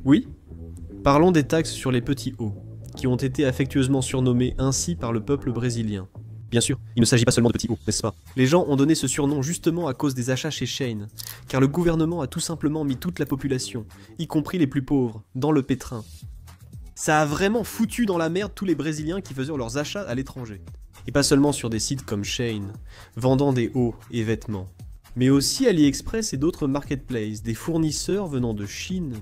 Oui, parlons des taxes sur les petits hauts, qui ont été affectueusement surnommés ainsi par le peuple brésilien. Bien sûr, il ne s'agit pas seulement de petits hauts, n'est-ce pas? Les gens ont donné ce surnom justement à cause des achats chez Shein, car le gouvernement a tout simplement mis toute la population, y compris les plus pauvres, dans le pétrin. Ça a vraiment foutu dans la merde tous les Brésiliens qui faisaient leurs achats à l'étranger. Et pas seulement sur des sites comme Shein, vendant des hauts et vêtements, mais aussi AliExpress et d'autres marketplaces, des fournisseurs venant de Chine.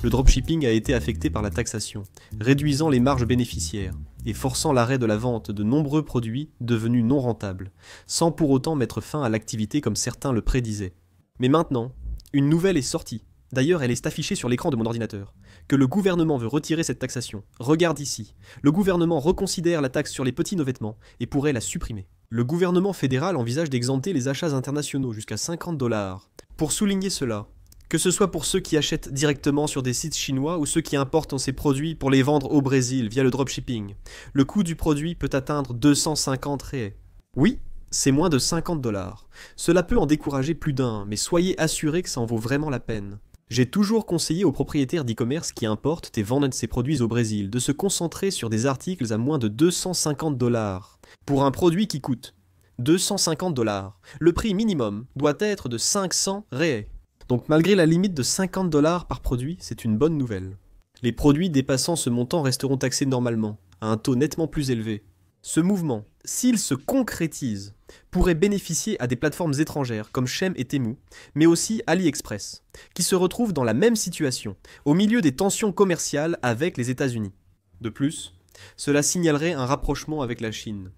Le dropshipping a été affecté par la taxation, réduisant les marges bénéficiaires et forçant l'arrêt de la vente de nombreux produits devenus non rentables, sans pour autant mettre fin à l'activité comme certains le prédisaient. Mais maintenant, une nouvelle est sortie. D'ailleurs, elle est affichée sur l'écran de mon ordinateur. Que le gouvernement veut retirer cette taxation. Regarde ici. Le gouvernement reconsidère la taxe sur les petits vêtements et pourrait la supprimer. Le gouvernement fédéral envisage d'exempter les achats internationaux jusqu'à 50$. Pour souligner cela, que ce soit pour ceux qui achètent directement sur des sites chinois ou ceux qui importent ces produits pour les vendre au Brésil via le dropshipping, le coût du produit peut atteindre 250 reais. Oui, c'est moins de 50$. Cela peut en décourager plus d'un, mais soyez assurés que ça en vaut vraiment la peine. J'ai toujours conseillé aux propriétaires d'e-commerce qui importent et vendent ces produits au Brésil de se concentrer sur des articles à moins de 250$. Pour un produit qui coûte 250$, le prix minimum doit être de 500 reais. Donc malgré la limite de 50$ par produit, c'est une bonne nouvelle. Les produits dépassant ce montant resteront taxés normalement, à un taux nettement plus élevé. Ce mouvement, s'il se concrétise, pourrait bénéficier à des plateformes étrangères comme Shein et Temu, mais aussi AliExpress, qui se retrouvent dans la même situation, au milieu des tensions commerciales avec les États-Unis. De plus, cela signalerait un rapprochement avec la Chine.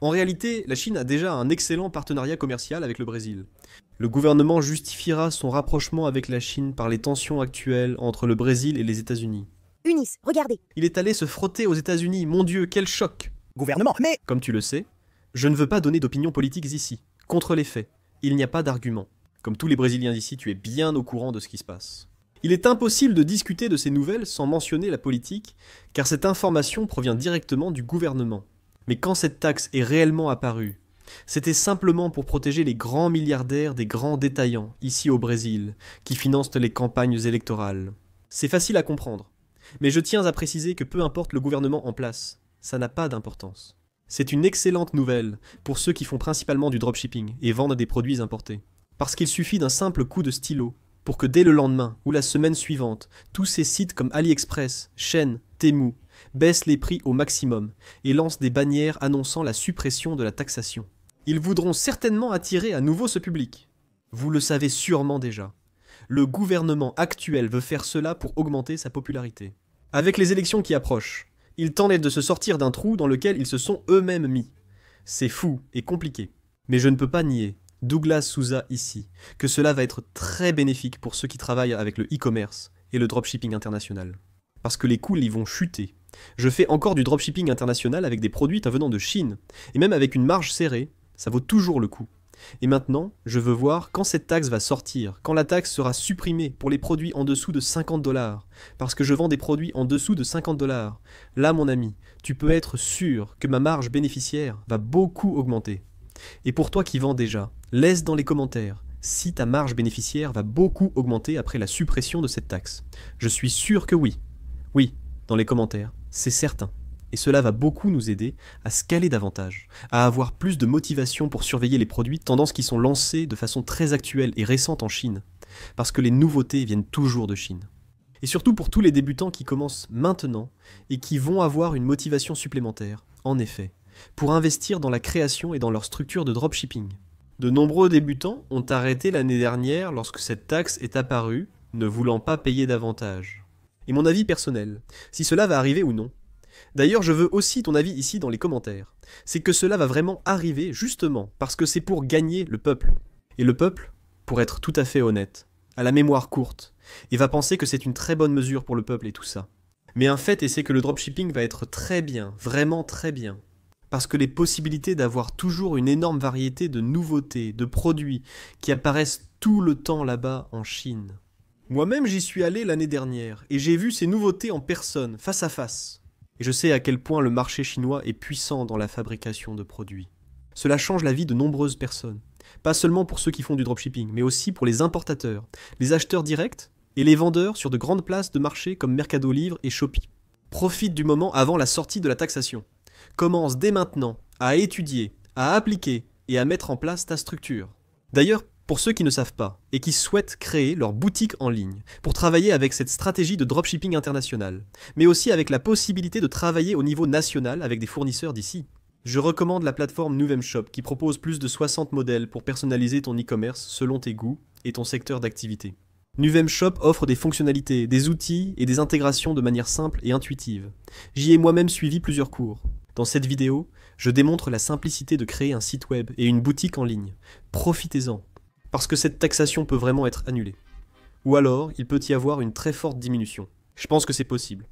En réalité, la Chine a déjà un excellent partenariat commercial avec le Brésil. Le gouvernement justifiera son rapprochement avec la Chine par les tensions actuelles entre le Brésil et les États-Unis. Unis, regardez. Il est allé se frotter aux États-Unis, mon Dieu, quel choc! Gouvernement, mais... Comme tu le sais, je ne veux pas donner d'opinion politique ici. Contre les faits, il n'y a pas d'argument. Comme tous les Brésiliens d'ici, tu es bien au courant de ce qui se passe. Il est impossible de discuter de ces nouvelles sans mentionner la politique, car cette information provient directement du gouvernement. Mais quand cette taxe est réellement apparue, c'était simplement pour protéger les grands milliardaires des grands détaillants, ici au Brésil, qui financent les campagnes électorales. C'est facile à comprendre, mais je tiens à préciser que peu importe le gouvernement en place, ça n'a pas d'importance. C'est une excellente nouvelle pour ceux qui font principalement du dropshipping et vendent des produits importés. Parce qu'il suffit d'un simple coup de stylo pour que dès le lendemain ou la semaine suivante, tous ces sites comme AliExpress, Shein, Temu baissent les prix au maximum et lancent des bannières annonçant la suppression de la taxation. Ils voudront certainement attirer à nouveau ce public. Vous le savez sûrement déjà. Le gouvernement actuel veut faire cela pour augmenter sa popularité. Avec les élections qui approchent, ils tentent de se sortir d'un trou dans lequel ils se sont eux-mêmes mis. C'est fou et compliqué. Mais je ne peux pas nier, Douglas Souza ici, que cela va être très bénéfique pour ceux qui travaillent avec le e-commerce et le dropshipping international. Parce que les coûts y vont chuter. Je fais encore du dropshipping international avec des produits venant de Chine, et même avec une marge serrée, ça vaut toujours le coup. Et maintenant, je veux voir quand cette taxe va sortir, quand la taxe sera supprimée pour les produits en dessous de 50$, parce que je vends des produits en dessous de 50$. Là, mon ami, tu peux être sûr que ma marge bénéficiaire va beaucoup augmenter. Et pour toi qui vends déjà, laisse dans les commentaires si ta marge bénéficiaire va beaucoup augmenter après la suppression de cette taxe. Je suis sûr que oui. Oui, dans les commentaires, c'est certain. Et cela va beaucoup nous aider à scaler davantage, à avoir plus de motivation pour surveiller les produits, tendances qui sont lancées de façon très actuelle et récente en Chine, parce que les nouveautés viennent toujours de Chine. Et surtout pour tous les débutants qui commencent maintenant et qui vont avoir une motivation supplémentaire, en effet, pour investir dans la création et dans leur structure de dropshipping. De nombreux débutants ont arrêté l'année dernière lorsque cette taxe est apparue, ne voulant pas payer davantage. Et mon avis personnel, si cela va arriver ou non. D'ailleurs, je veux aussi ton avis ici dans les commentaires. C'est que cela va vraiment arriver justement parce que c'est pour gagner le peuple. Et le peuple, pour être tout à fait honnête, a la mémoire courte et va penser que c'est une très bonne mesure pour le peuple et tout ça. Mais un fait, c'est que le dropshipping va être très bien, vraiment très bien. Parce que les possibilités d'avoir toujours une énorme variété de nouveautés, de produits qui apparaissent tout le temps là-bas en Chine. Moi-même j'y suis allé l'année dernière et j'ai vu ces nouveautés en personne, face à face. Et je sais à quel point le marché chinois est puissant dans la fabrication de produits. Cela change la vie de nombreuses personnes. Pas seulement pour ceux qui font du dropshipping, mais aussi pour les importateurs, les acheteurs directs et les vendeurs sur de grandes places de marché comme Mercado Livre et Shopee. Profite du moment avant la sortie de la taxation. Commence dès maintenant à étudier, à appliquer et à mettre en place ta structure. D'ailleurs, pour ceux qui ne savent pas et qui souhaitent créer leur boutique en ligne, pour travailler avec cette stratégie de dropshipping international, mais aussi avec la possibilité de travailler au niveau national avec des fournisseurs d'ici, je recommande la plateforme Nuvemshop qui propose plus de 60 modèles pour personnaliser ton e-commerce selon tes goûts et ton secteur d'activité. Nuvemshop offre des fonctionnalités, des outils et des intégrations de manière simple et intuitive. J'y ai moi-même suivi plusieurs cours. Dans cette vidéo, je démontre la simplicité de créer un site web et une boutique en ligne. Profitez-en, parce que cette taxation peut vraiment être annulée. Ou alors, il peut y avoir une très forte diminution. Je pense que c'est possible.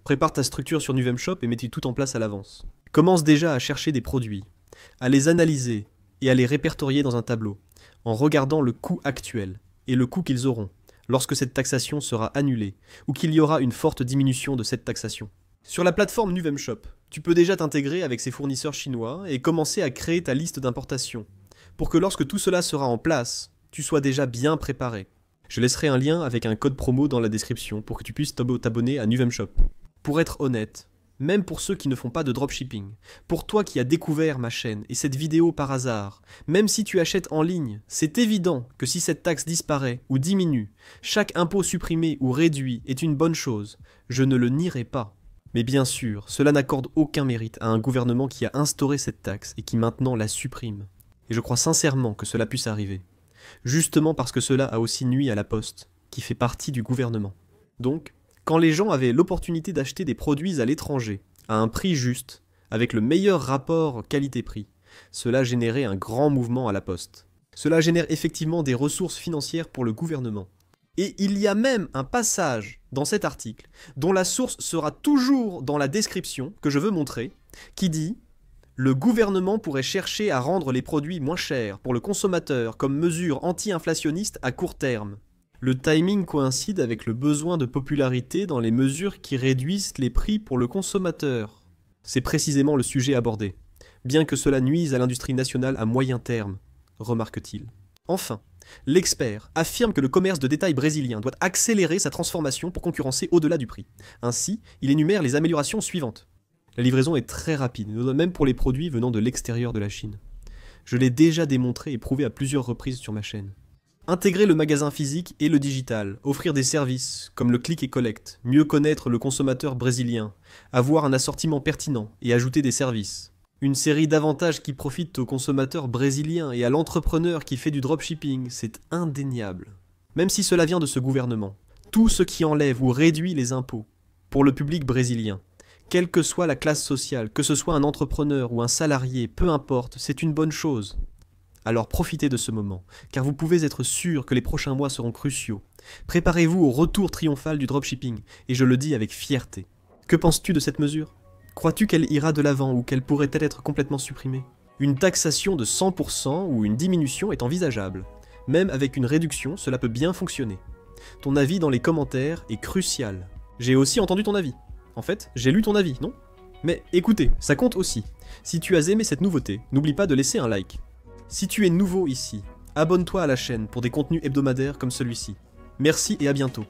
Prépare ta structure sur Nuvemshop et mets tout en place à l'avance. Commence déjà à chercher des produits, à les analyser et à les répertorier dans un tableau, en regardant le coût actuel et le coût qu'ils auront lorsque cette taxation sera annulée ou qu'il y aura une forte diminution de cette taxation. Sur la plateforme Nuvemshop, tu peux déjà t'intégrer avec ces fournisseurs chinois et commencer à créer ta liste d'importation, pour que lorsque tout cela sera en place, tu sois déjà bien préparé. Je laisserai un lien avec un code promo dans la description pour que tu puisses t'abonner à Nuvemshop. Pour être honnête, même pour ceux qui ne font pas de dropshipping, pour toi qui as découvert ma chaîne et cette vidéo par hasard, même si tu achètes en ligne, c'est évident que si cette taxe disparaît ou diminue, chaque impôt supprimé ou réduit est une bonne chose, je ne le nierai pas. Mais bien sûr, cela n'accorde aucun mérite à un gouvernement qui a instauré cette taxe et qui maintenant la supprime. Et je crois sincèrement que cela puisse arriver. Justement parce que cela a aussi nui à la Poste, qui fait partie du gouvernement. Donc, quand les gens avaient l'opportunité d'acheter des produits à l'étranger, à un prix juste, avec le meilleur rapport qualité-prix, cela générait un grand mouvement à la Poste. Cela génère effectivement des ressources financières pour le gouvernement. Et il y a même un passage dans cet article, dont la source sera toujours dans la description, que je veux montrer, qui dit « Le gouvernement pourrait chercher à rendre les produits moins chers pour le consommateur comme mesure anti-inflationniste à court terme. » Le timing coïncide avec le besoin de popularité dans les mesures qui réduisent les prix pour le consommateur. C'est précisément le sujet abordé, bien que cela nuise à l'industrie nationale à moyen terme, remarque-t-il. Enfin, l'expert affirme que le commerce de détail brésilien doit accélérer sa transformation pour concurrencer au-delà du prix. Ainsi, il énumère les améliorations suivantes. La livraison est très rapide, même pour les produits venant de l'extérieur de la Chine. Je l'ai déjà démontré et prouvé à plusieurs reprises sur ma chaîne. Intégrer le magasin physique et le digital, offrir des services comme le click et collect, mieux connaître le consommateur brésilien, avoir un assortiment pertinent et ajouter des services. Une série d'avantages qui profitent aux consommateurs brésiliens et à l'entrepreneur qui fait du dropshipping, c'est indéniable. Même si cela vient de ce gouvernement, tout ce qui enlève ou réduit les impôts pour le public brésilien, quelle que soit la classe sociale, que ce soit un entrepreneur ou un salarié, peu importe, c'est une bonne chose. Alors profitez de ce moment, car vous pouvez être sûr que les prochains mois seront cruciaux. Préparez-vous au retour triomphal du dropshipping, et je le dis avec fierté. Que penses-tu de cette mesure ? Crois-tu qu'elle ira de l'avant ou qu'elle pourrait-elle être complètement supprimée ? Une taxation de 100% ou une diminution est envisageable. Même avec une réduction, cela peut bien fonctionner. Ton avis dans les commentaires est crucial. J'ai aussi entendu ton avis. En fait, j'ai lu ton avis, non ? Mais écoutez, ça compte aussi. Si tu as aimé cette nouveauté, n'oublie pas de laisser un like. Si tu es nouveau ici, abonne-toi à la chaîne pour des contenus hebdomadaires comme celui-ci. Merci et à bientôt.